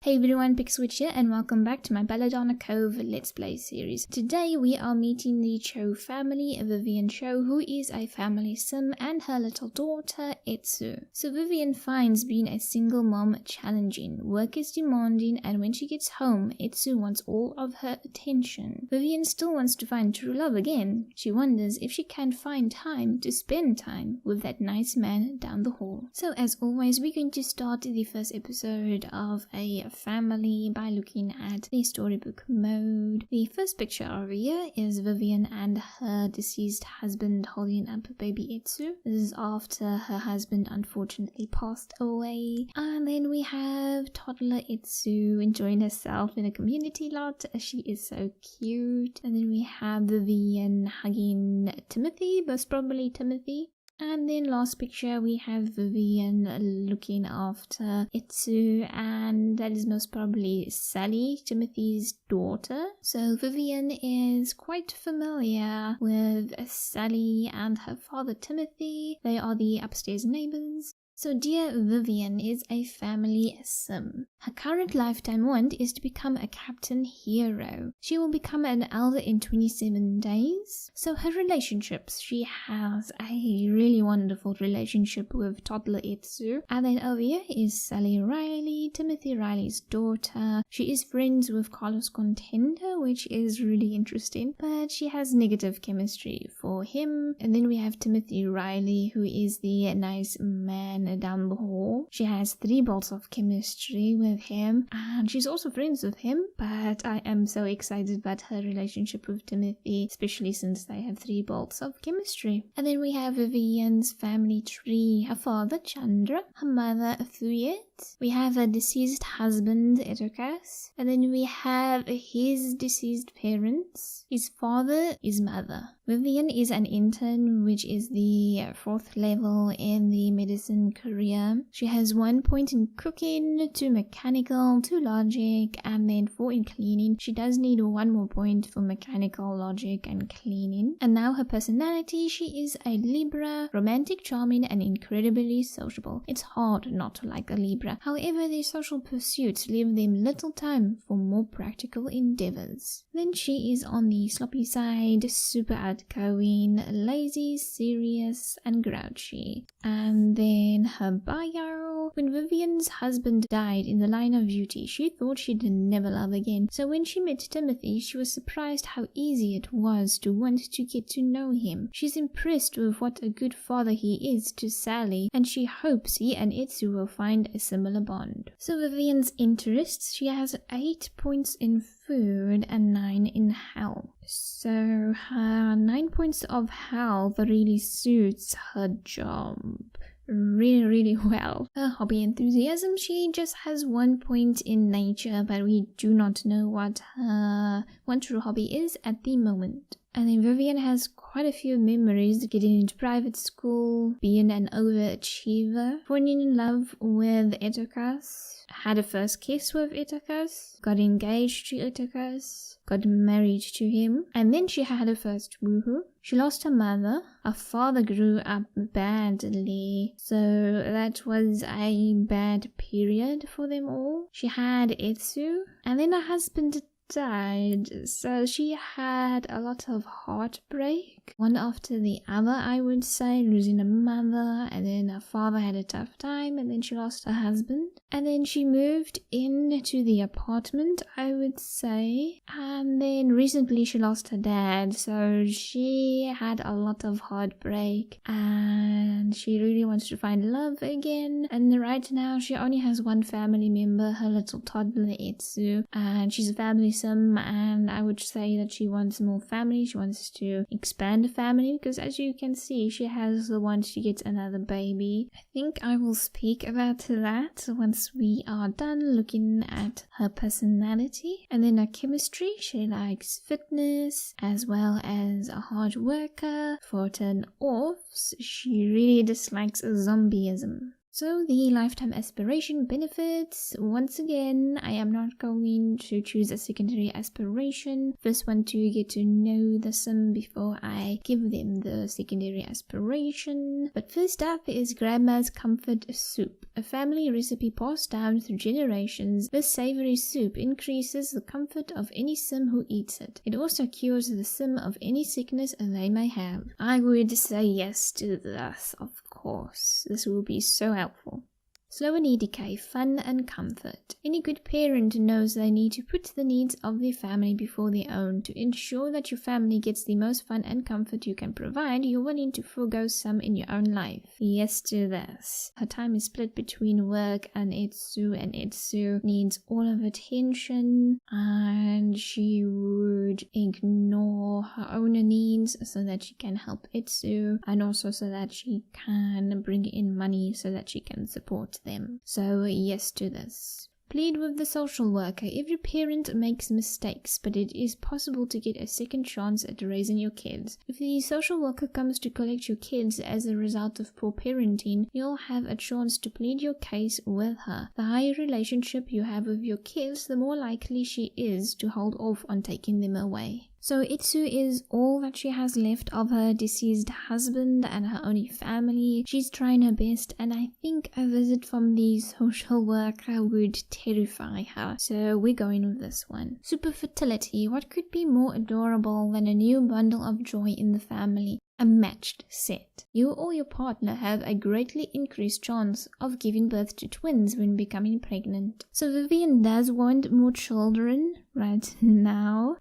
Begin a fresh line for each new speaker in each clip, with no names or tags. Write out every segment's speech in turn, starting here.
Hey everyone, pixelwitch here and welcome back to my Belladonna Cove Let's Play series. Today we are meeting the Cho family, Vivian Cho, who is a family sim, and her little daughter, Etsu. So Vivian finds being a single mom challenging, work is demanding, and when she gets home, Etsu wants all of her attention. Vivian still wants to find true love again. She wonders if she can find time to spend time with that nice man down the hall. So as always, we're going to start the first episode of a family by looking at the storybook mode. The first picture over here is Vivian and her deceased husband holding up baby Etsu. This is after her husband unfortunately passed away. And then we have toddler Etsu enjoying herself in a community lot. She is so cute. And then we have Vivian hugging Timothy, most probably Timothy. And then last picture we have Vivian looking after Etsu, and that is most probably Sally, Timothy's daughter. So Vivian is quite familiar with Sally and her father Timothy. They are the upstairs neighbors. So dear Vivian is a family sim. Her current lifetime want is to become a captain hero. She will become an elder in 27 days. So her relationships, she has a really wonderful relationship with toddler Etsu. And then over here is Sally Riley, Timothy Riley's daughter. She is friends with Carlos Contender, which is really interesting, but she has negative chemistry for him. And then we have Timothy Riley, who is the nice man down the hall. She has 3 bolts of chemistry with him, and she's also friends with him, but I am so excited about her relationship with Timothy, especially since they have 3 bolts of chemistry. And then we have Vivian's family tree. Her father Chandra, her mother Thuyet, we have a deceased husband Edokas, and then we have his deceased parents, his father, his mother. Vivian is an intern, which is the 4th level in the medicine career. She has 1 point in cooking, 2 mechanical, 2 logic, and then 4 in cleaning. She does need 1 more point for mechanical, logic, and cleaning. And now her personality, she is a Libra, romantic, charming, and incredibly sociable. It's hard not to like a Libra. However, their social pursuits leave them little time for more practical endeavors. Then she is on the sloppy side, super outgoing, lazy, serious, and grouchy. And then her bio. When Vivian's husband died in the line of duty, she thought she'd never love again. So when she met Timothy, she was surprised how easy it was to want to get to know him. She's impressed with what a good father he is to Sally, and she hopes he and Etsu will find a similar bond. So Vivian's interests, she has 8 points in food and 9 in health. So her 9 points of health really suits her job really well. Her hobby enthusiasm, she just has 1 point in nature, but we do not know what her one true hobby is at the moment. And then Vivian has quite a few memories: getting into private school, being an overachiever, falling in love with Etokas, had a first kiss with Etokas, got engaged to Etokas, got married to him, and then she had her first woohoo. She lost her mother. Her father grew up badly, so that was a bad period for them all. She had Etsu, and then her husband died, so she had a lot of heartbreak, one after the other, I would say, losing a mother, and then her father had a tough time, and then she lost her husband, and then she moved into the apartment, I would say, and then recently she lost her dad, so she had a lot of heartbreak, and she really wants to find love again. And right now she only has 1 family member, her little toddler Etsu, and she's a family sim, and I would say that she wants more family. She wants to expand the family, because as you can see, she has the one she gets another baby. I think I will speak about that once we are done looking at her personality. And then her chemistry, she likes fitness as well as a hard worker. For turn offs, she really dislikes zombieism. So the lifetime aspiration benefits, once again, I am not going to choose a secondary aspiration. First one to get to know the sim before I give them the secondary aspiration. But first up is Grandma's Comfort Soup, a family recipe passed down through generations. This savory soup increases the comfort of any sim who eats it. It also cures the sim of any sickness they may have. I would say yes to this, of course. This will be so helpful. Slow and decay, fun and comfort. Any good parent knows they need to put the needs of their family before their own. To ensure that your family gets the most fun and comfort you can provide, you're willing to forego some in your own life. Yes to this. Her time is split between work and Etsu needs all of attention, and she would ignore her own needs so that she can help Etsu, and also so that she can bring in money so that she can support them. So yes to this. Plead with the social worker. Every parent makes mistakes, but it is possible to get a second chance at raising your kids. If the social worker comes to collect your kids as a result of poor parenting, you'll have a chance to plead your case with her. The higher relationship you have with your kids, the more likely she is to hold off on taking them away. So Etsu is all that she has left of her deceased husband and her only family. She's trying her best, and I think a visit from the social worker would terrify her. So we're going with this one. Super fertility. What could be more adorable than a new bundle of joy in the family? A matched set. You or your partner have a greatly increased chance of giving birth to twins when becoming pregnant. So Vivian does want more children right now.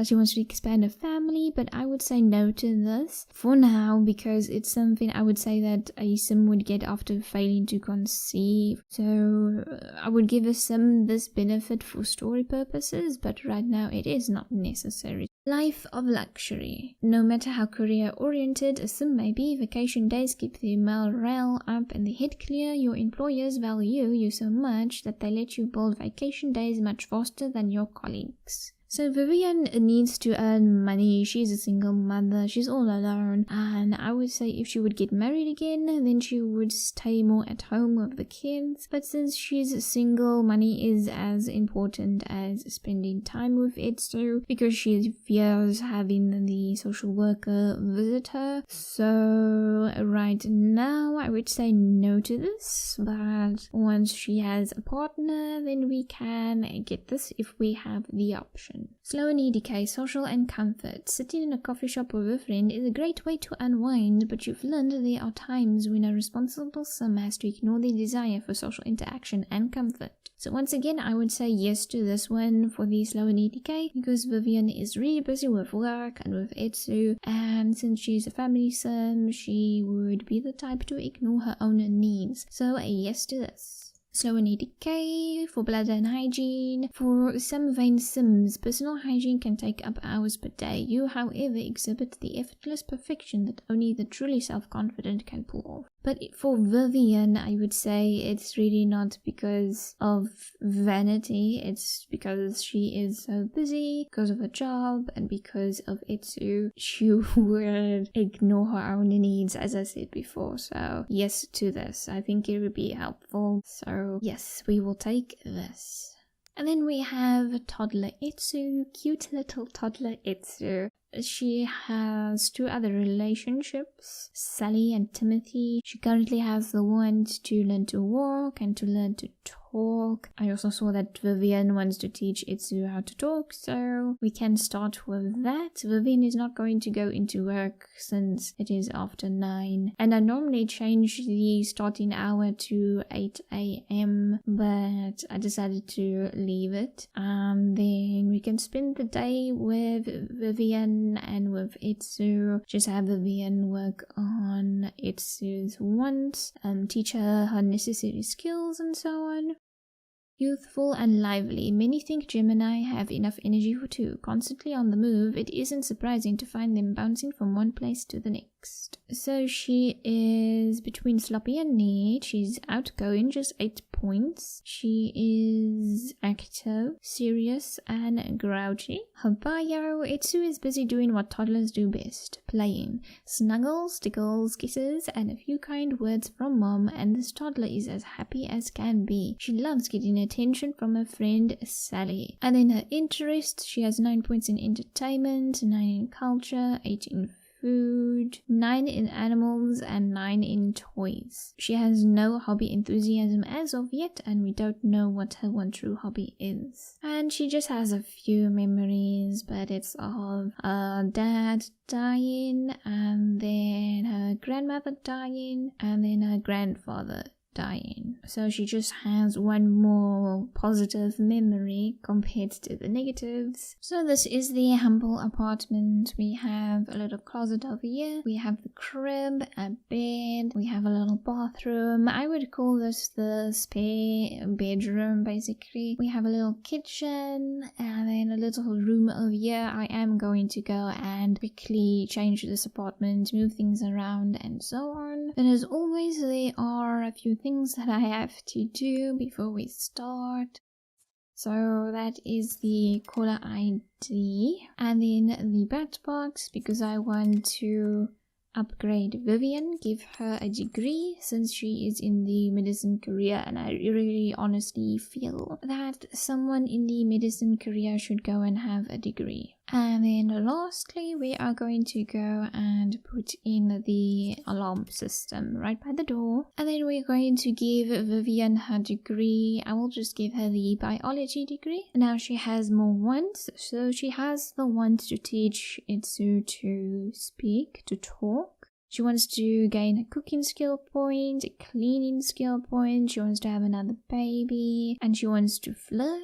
She wants to expand her family, but I would say no to this for now because it's something I would say that a sim would get after failing to conceive. So I would give a sim this benefit for story purposes, but right now it is not necessary. Life of luxury. No matter how career-oriented a sim may be, vacation days keep the morale up and the head clear. Your employers value you so much that they let you build vacation days much faster than your colleagues. So Vivian needs to earn money. She's a single mother. She's all alone. And I would say if she would get married again, then she would stay more at home with the kids. But since she's single, money is as important as spending time with Etsu because she fears having the social worker visit her. So right now, I would say no to this. But once she has a partner, then we can get this if we have the option. Slow and decay, social and comfort. Sitting in a coffee shop with a friend is a great way to unwind, but you've learned there are times when a responsible sim has to ignore their desire for social interaction and comfort. So once again, I would say yes to this one for the slow and decay because Vivian is really busy with work and with Etsu, and since she's a family sim, she would be the type to ignore her own needs. So a yes to this. Slow and decay for blood and hygiene. For some vain sims, personal hygiene can take up hours per day. You, however, exhibit the effortless perfection that only the truly self-confident can pull off. But for Vivian, I would say it's really not because of vanity. It's because she is so busy, because of her job, and because of Etsu. She would ignore her own needs, as I said before. So yes to this. I think it would be helpful. So yes, we will take this. And then we have toddler Etsu, cute little toddler Etsu. She has two other relationships, Sally and Timothy. She currently has the one to learn to walk and to learn to talk. I also saw that Vivian wants to teach Etsu how to talk, so we can start with that. Vivian is not going to go into work since it is after 9. And I normally change the starting hour to 8 a.m, but I decided to leave it. And then we can spend the day with Vivian and with Etsu. Just have Vivian work on Etsu's wants, teach her her necessary skills and so on. Youthful and lively. Many think Gemini have enough energy for two. Constantly on the move, it isn't surprising to find them bouncing from one place to the next. So she is between sloppy and neat. She's outgoing, just 8 points. She is is active, serious, and grouchy. Her bio, Etsu is busy doing what toddlers do best, playing. Snuggles, tickles, kisses, and a few kind words from mom, and this toddler is as happy as can be. She loves getting attention from her friend Sally. And then her interests, she has 9 points in entertainment, 9 in culture, 8 in food, 9 in animals, and 9 in toys. She has no hobby enthusiasm as of yet, and we don't know what her one true hobby is. And she just has a few memories, but it's of her dad dying, and then her grandmother dying, and then her grandfather dying. So she just has one more positive memory compared to the negatives. So this is the humble apartment. We have a little closet over here. We have the crib, a bed. We have a little bathroom. I would call this the spare bedroom basically. We have a little kitchen and then a little room over here. I am going to go and quickly change this apartment, move things around and so on. And as always, there are a few things that I have to do before we start. So that is the caller ID and then the bat box, because I want to upgrade Vivian, give her a degree since she is in the medicine career, and I really honestly feel that someone in the medicine career should go and have a degree. And then lastly, we are going to go and put in the alarm system right by the door. And then we're going to give Vivian her degree. I will just give her the biology degree. Now she has more wands, so she has the want to teach Etsu to speak, to talk. She wants to gain a cooking skill point, a cleaning skill point. She wants to have another baby, and she wants to flirt.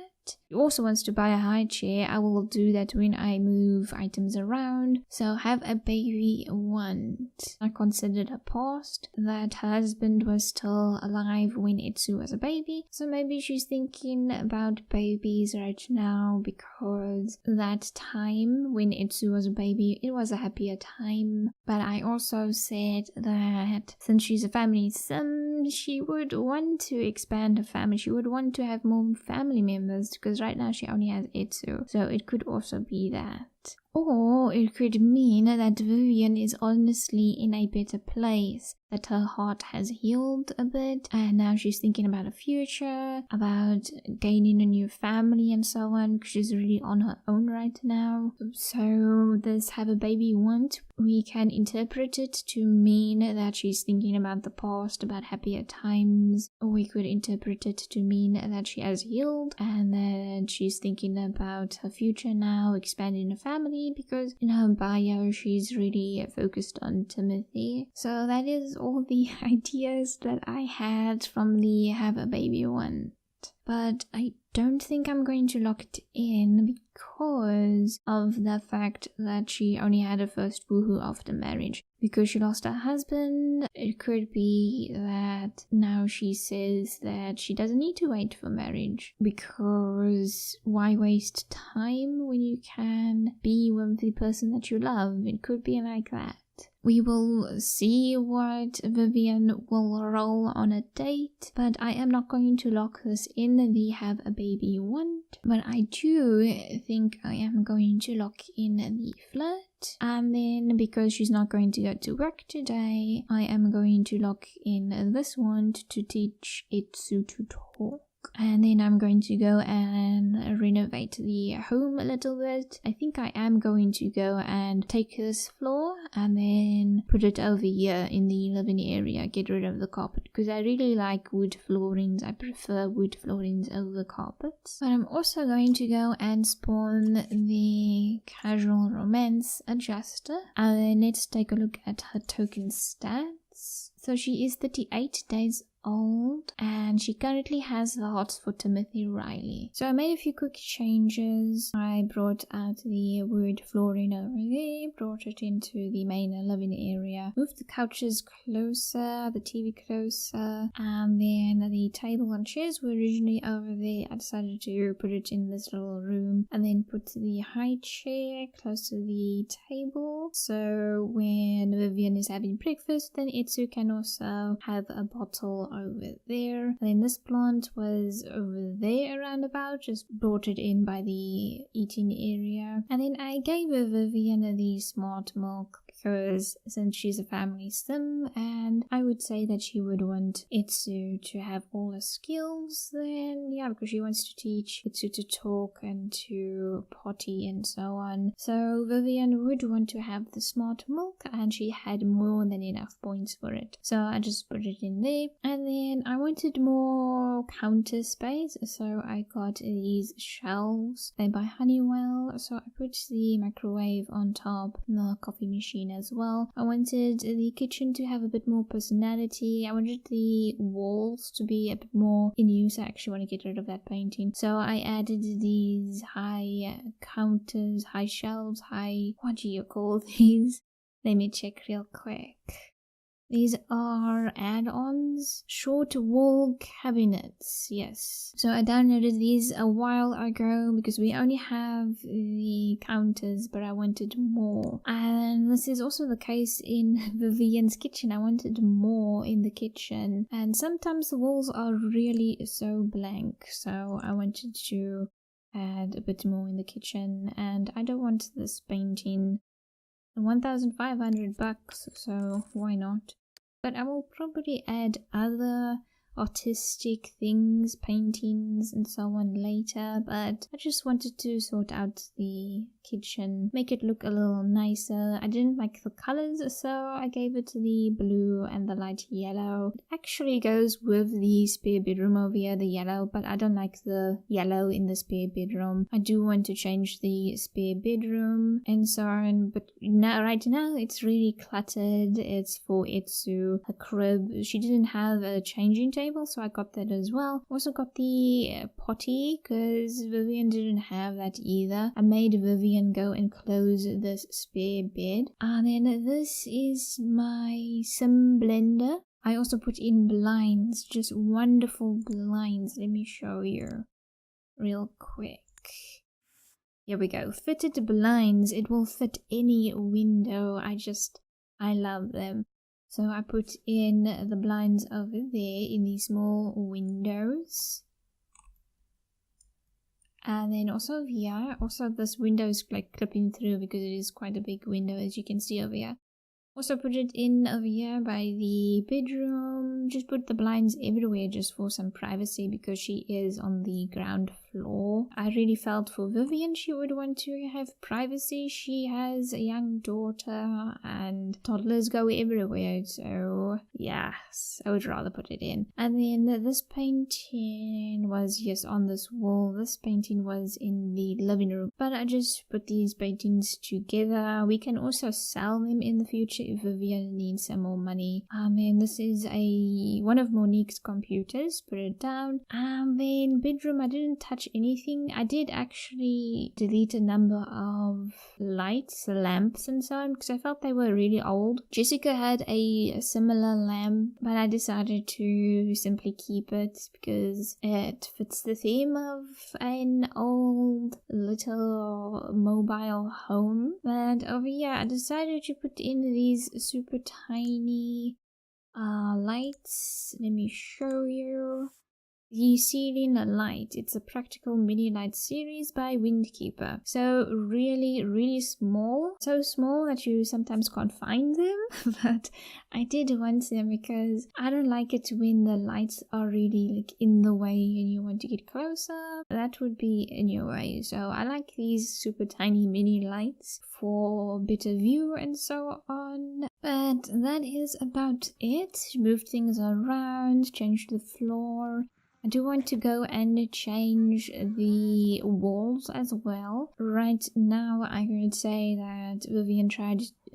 She also wants to buy a high chair. I will do that when I move items around. So have a baby want. I considered a past that her husband was still alive when Etsu was a baby. So maybe she's thinking about babies right now because that time when Etsu was a baby, it was a happier time. But I also said that since she's a family sim, she would want to expand her family. She would want to have more family members, because right now she only has Etsu, so it could also be that. Or it could mean that Vivian is honestly in a better place, that her heart has healed a bit, and now she's thinking about a future, about gaining a new family and so on, because she's really on her own right now. So this have a baby want, we can interpret it to mean that she's thinking about the past, about happier times, or we could interpret it to mean that she has healed and that she's thinking about her future now, expanding a family, because in her bio she's really focused on Timothy. So that is all the ideas that I had from the have a baby one. But I don't think I'm going to lock it in because of the fact that she only had her first woohoo after marriage. Because she lost her husband, it could be that now she says that she doesn't need to wait for marriage. Because why waste time when you can be with the person that you love? It could be like that. We will see what Vivian will roll on a date, but I am not going to lock this in the have a baby want. But I do think I am going to lock in the flirt. And then because she's not going to go to work today, I am going to lock in this want to teach Etsu to talk. And then I'm going to go and renovate the home a little bit. I think I am going to go and take this floor and then put it over here in the living area, get rid of the carpet, because I really like wood floorings. I prefer wood floorings over carpets. But I'm also going to go and spawn the casual romance adjuster, and then let's take a look at her token stats. So she is 38 days old and she currently has the hots for Timothy Riley. So I made a few quick changes. I brought out the wood flooring over there, brought it into the main living area, moved the couches closer, the TV closer, and then the table and chairs were originally over there. I decided to put it in this little room and then put the high chair close to the table, so when Vivian is having breakfast then Etsu can also have a bottle over there. And then this plant was over there around about, just brought it in by the eating area. And then I gave Vivian the smart milk because since she's a family sim and I would say that she would want Etsu to have all the skills, then yeah, because she wants to teach Etsu to talk and to potty and so on. So Vivian would want to have the smart milk and she had more than enough points for it. So I just put it in there. And then I wanted more counter space, so I got these shelves by Honeywell. So I put the microwave on top, the coffee machine as well. I wanted the kitchen to have a bit more personality. I wanted the walls to be a bit more in use. I actually want to get rid of that painting. So I added these high counters, high shelves, what do you call these? Let me check real quick. These are add-ons, short wall cabinets, yes. So I downloaded these a while ago because we only have the counters, but I wanted more. And this is also the case in Vivian's kitchen. I wanted more in the kitchen. And sometimes the walls are really so blank, so I wanted to add a bit more in the kitchen. And I don't want this painting $1,500, so why not? But I will probably add other artistic things, paintings and so on later, but I just wanted to sort out the kitchen, make it look a little nicer. I didn't like the colors, so I gave it the blue and the light yellow. It actually goes with the spare bedroom over here, the yellow, but I don't like the yellow in the spare bedroom. I do want to change the spare bedroom and so on, but right now it's really cluttered. It's for Etsu, a crib. She didn't have a changing table, so I got that as well. Also got the potty because Vivian didn't have that either. I made Vivian go and close this spare bed. And then this is my sim blender. I also put in blinds, just wonderful blinds. Let me show you real quick. Here we go. Fitted blinds. It will fit any window. I love them. So I put in the blinds over there in these small windows. And then also here, this window is like clipping through because it is quite a big window as you can see over here. Also put it in over here by the bedroom. Just put the blinds everywhere just for some privacy because she is on the ground floor. I really felt for Vivian she would want to have privacy. She has a young daughter and toddlers go everywhere, so yes, I would rather put it in. And then this painting was on this wall. This painting was in the living room, but I just put these paintings together. We can also sell them in the future if Vivian needs some more money. And this is one of Monique's computers. Put it down. And then bedroom, I didn't touch anything. I did actually delete a number of lamps and so on because I felt they were really old. Jessica had a similar lamp, but I decided to simply keep it because it fits the theme of an old little mobile home. And over here I decided to put in these super tiny lights. Let me show you. The ceiling light. It's a practical mini light series by Windkeeper. So really, really small. So small that you sometimes can't find them. But I did want them because I don't like it when the lights are really like in the way and you want to get closer. That would be in your way. So I like these super tiny mini lights for better view and so on. But that is about it. Moved things around, changed the floor. I do want to go and change the walls as well. Right now I would say that Vivian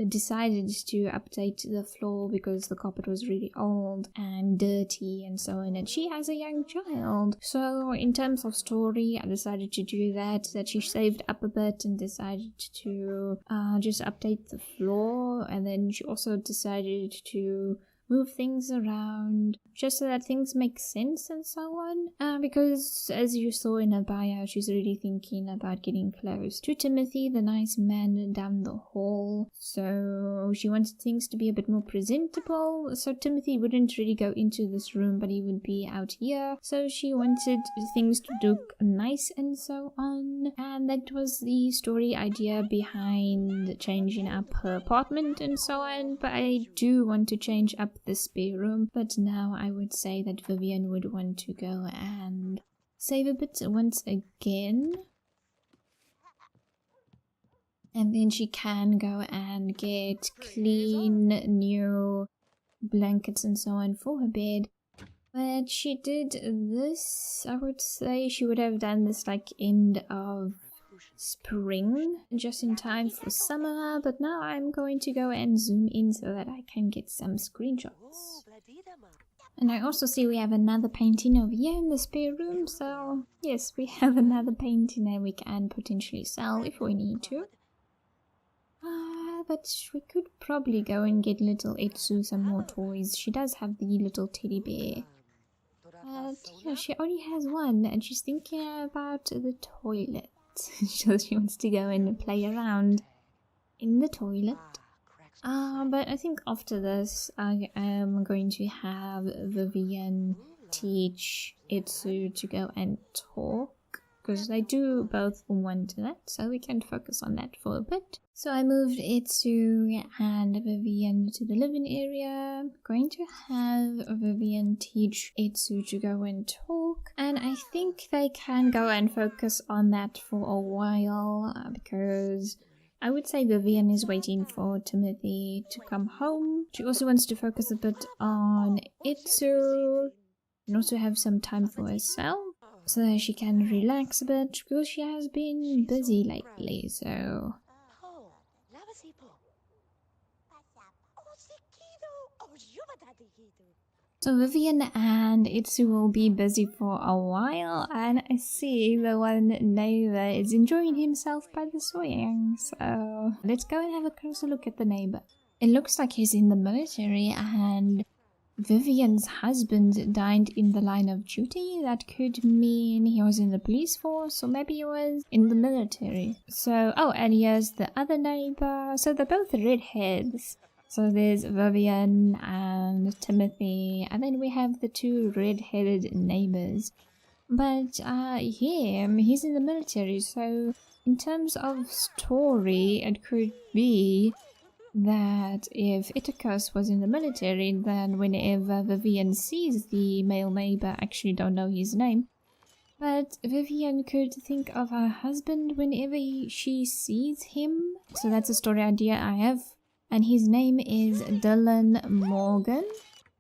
decided to update the floor because the carpet was really old and dirty and so on, and she has a young child. So in terms of story, I decided to do that she saved up a bit and decided to just update the floor. And then she also decided to move things around, just so that things make sense and so on. Because as you saw in her bio, she's really thinking about getting close to Timothy, the nice man down the hall. So she wanted things to be a bit more presentable, so Timothy wouldn't really go into this room, but he would be out here. So she wanted things to look nice and so on. And that was the story idea behind changing up her apartment and so on. But I do want to change up the spare room, but now I would say that Vivian would want to go and save a bit once again. And then she can go and get clean new blankets and so on for her bed. But she did this, I would say she would have done this like end of spring, just in time for summer, but now I'm going to go and zoom in so that I can get some screenshots. And I also see we have another painting over here in the spare room, so yes, we have another painting that we can potentially sell if we need to. But we could probably go and get little Etsu some more toys. She does have the little teddy bear. But yeah, she only has one and she's thinking about the toilet. So she wants to go and play around in the toilet. But I think after this I am going to have Vivian teach Etsu to go and talk, because they do both want that, so we can focus on that for a bit. So I moved Etsu and Vivian to the living area. I'm going to have Vivian teach Etsu to go and talk, and I think they can go and focus on that for a while, because I would say Vivian is waiting for Timothy to come home. She also wants to focus a bit on Etsu and also have some time for herself, so that she can relax a bit, because she has been busy lately, so... So Vivian and Etsu will be busy for a while, and I see the one neighbor is enjoying himself by the swing, so let's go and have a closer look at the neighbor. It looks like he's in the military, and Vivian's husband died in the line of duty. That could mean he was in the police force, or maybe he was in the military. So, oh, and here's the other neighbor. So they're both redheads. So there's Vivian and Timothy, and then we have the two red-headed neighbors. But he's in the military, so in terms of story, it could be that if Iticus was in the military, then whenever Vivian sees the male neighbor, I actually don't know his name, but Vivian could think of her husband whenever she sees him. So that's a story idea I have. And his name is Dylan Morgan,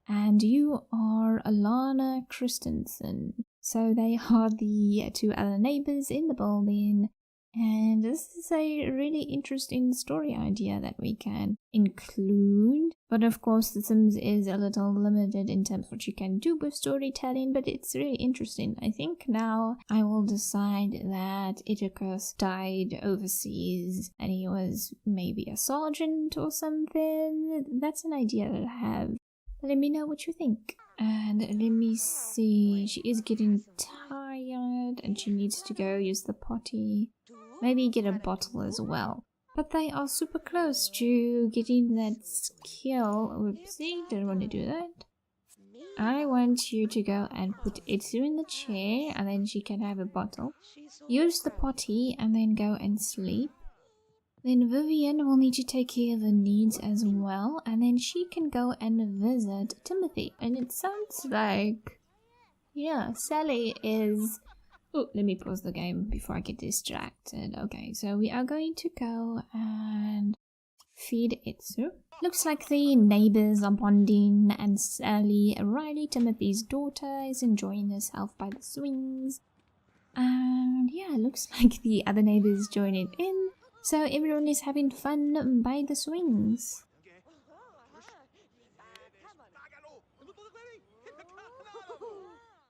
and you are Alana Christensen. So they are the two other neighbors in the building, and this is a really interesting story idea that we can include. But of course The Sims is a little limited in terms of what you can do with storytelling, but it's really interesting. I think now I will decide that Iticus died overseas and he was maybe a sergeant or something. That's an idea that I have. Let me know what you think. And let me see, she is getting tired and she needs to go use the potty. Maybe get a bottle as well. But they are super close to getting that skill. Whoopsie, didn't want to do that. I want you to go and put Etsu in the chair, and then she can have a bottle. Use the potty and then go and sleep. Then Vivian will need to take care of her needs as well, and then she can go and visit Timothy. And it sounds like, yeah, Sally is... Oh, let me pause the game before I get distracted. Okay, so we are going to go and feed Etsu. Looks like the neighbors are bonding, and Sally, Riley, Timothy's daughter, is enjoying herself by the swings. And yeah, looks like the other neighbors joining in. So everyone is having fun by the swings.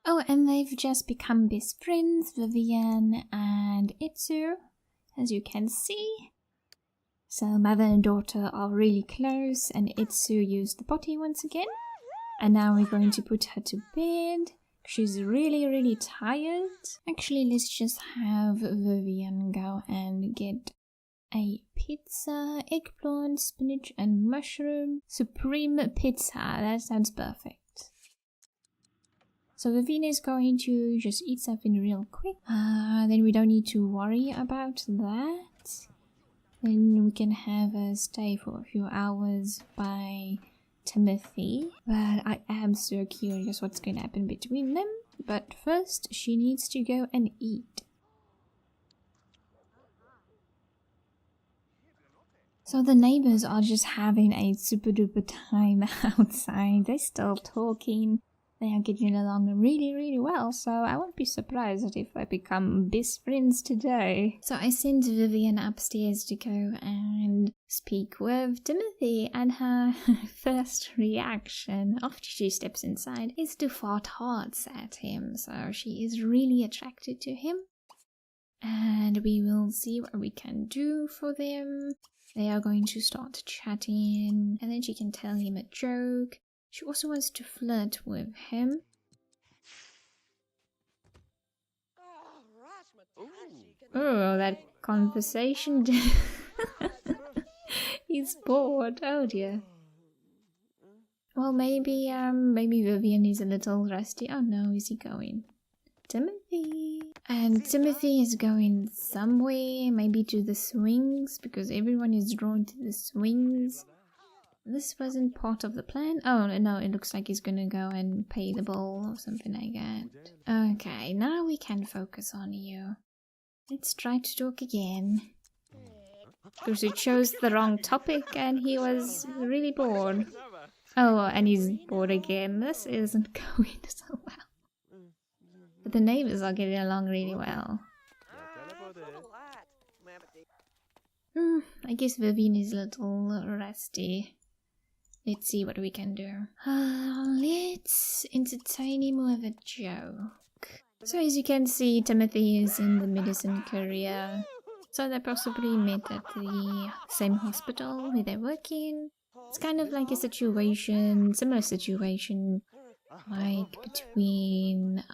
Oh, and they've just become best friends, Vivian and Etsu, as you can see. So mother and daughter are really close, and Etsu used the potty once again. And now we're going to put her to bed. She's really tired. Actually, let's just have Vivian go and get a pizza, eggplant, spinach and mushroom. Supreme pizza, that sounds perfect. So Vivian is going to just eat something real quick. Then we don't need to worry about that. Then we can have her stay for a few hours by Timothy. But I am so curious what's going to happen between them. But first, she needs to go and eat. So the neighbors are just having a super duper time outside. They're still talking. They are getting along really well, so I won't be surprised if I become best friends today. So I sent Vivian upstairs to go and speak with Timothy, and her first reaction after she steps inside is to fart hearts at him. So she is really attracted to him, and we will see what we can do for them. They are going to start chatting, and then she can tell him a joke. She also wants to flirt with him. Oh, that conversation. He's bored. Oh dear. Well, maybe Vivian is a little rusty. Oh no, is he going? Timothy. And Timothy is going somewhere, maybe to the swings, because everyone is drawn to the swings. This wasn't part of the plan. Oh no, it looks like he's gonna go and pay the bill or something like that. Okay, now we can focus on you. Let's try to talk again. Because he chose the wrong topic and he was really bored. Oh, and he's bored again. This isn't going so well. But the neighbors are getting along really well. I guess Vivian is a little rusty. Let's see what we can do. Let's entertain him with a joke. So as you can see, Timothy is in the medicine career. So they possibly met at the same hospital where they work in. It's kind of like a situation, similar situation, like between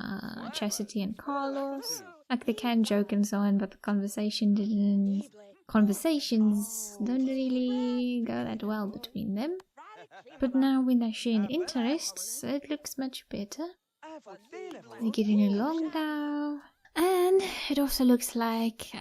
Chastity and Carlos. Like they can joke and so on, but the conversation didn't. Conversations don't really go that well between them. But now when they share interests, it looks much better. They're getting along now. And it also looks like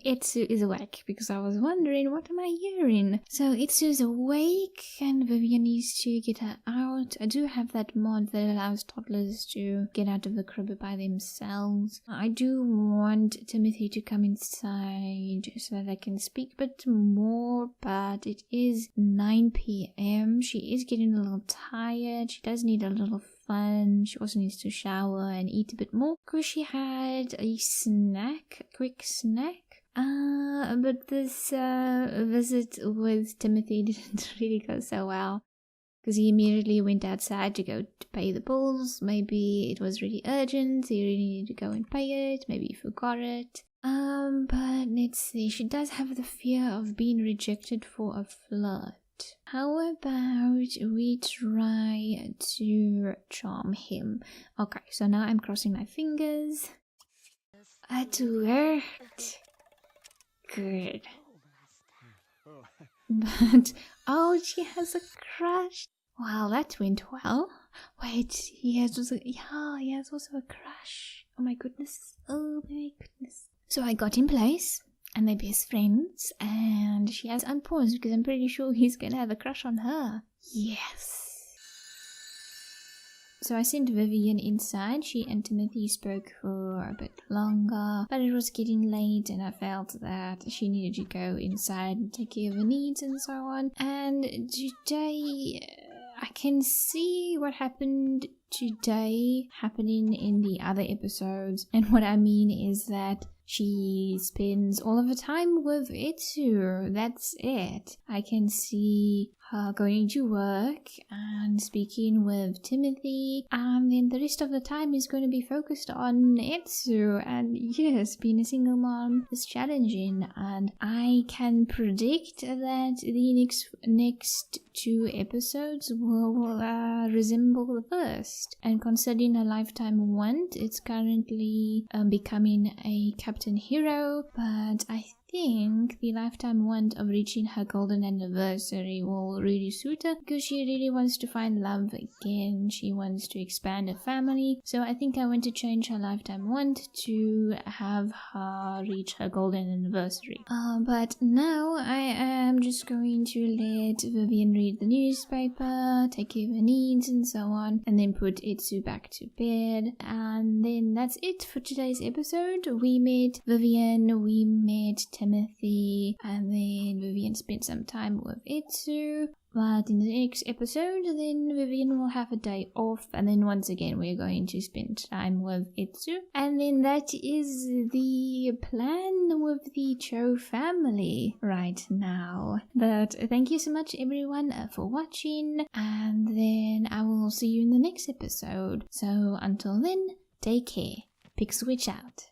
Etsu is awake, because I was wondering, what am I hearing? So Etsu's awake and Vivian needs to get her out. I do have that mod that allows toddlers to get out of the crib by themselves. I do want Timothy to come inside so that I can speak a bit more, but it is 9 PM. She is getting a little tired. She does need a little fun. She also needs to shower and eat a bit more because she had a snack, a quick snack. But this visit with Timothy didn't really go so well because he immediately went outside to go to pay the bills. Maybe it was really urgent, so he really needed to go and pay it. Maybe he forgot it. But let's see. She does have the fear of being rejected for a flirt. How about we try to charm him? Okay, so now I'm crossing my fingers. It worked. Good. But, oh, she has a crush. Wow, that went well. Wait, he has also a crush. Oh my goodness. Oh my goodness. So I got in place. And they're best friends, and she has unpaused because I'm pretty sure he's gonna have a crush on her. Yes. So I sent Vivian inside. She and Timothy spoke for a bit longer, but it was getting late and I felt that she needed to go inside and take care of her needs and so on. And today, I can see what happened today happening in the other episodes. And what I mean is that she spends all of her time with Etsu. That's it. I can see going to work and speaking with Timothy, and then the rest of the time is going to be focused on Etsu. And yes, being a single mom is challenging, and I can predict that the next 2 episodes will resemble the first. And considering a lifetime want, it's currently becoming a captain hero, but I think the lifetime want of reaching her golden anniversary will really suit her, because she really wants to find love again. She wants to expand her family, so I think I want to change her lifetime want to have her reach her golden anniversary. But now I am just going to let Vivian read the newspaper, take care of her needs and so on, and then put Etsu back to bed. And then that's it for today's episode. We met Vivian, we met Timothy, and then Vivian spent some time with Etsu. But in the next episode, then Vivian will have a day off, and then once again we're going to spend time with Etsu. And then that is the plan with the Cho family right now. But thank you so much everyone for watching, and then I will see you in the next episode. So until then, take care. Pixelwitch out.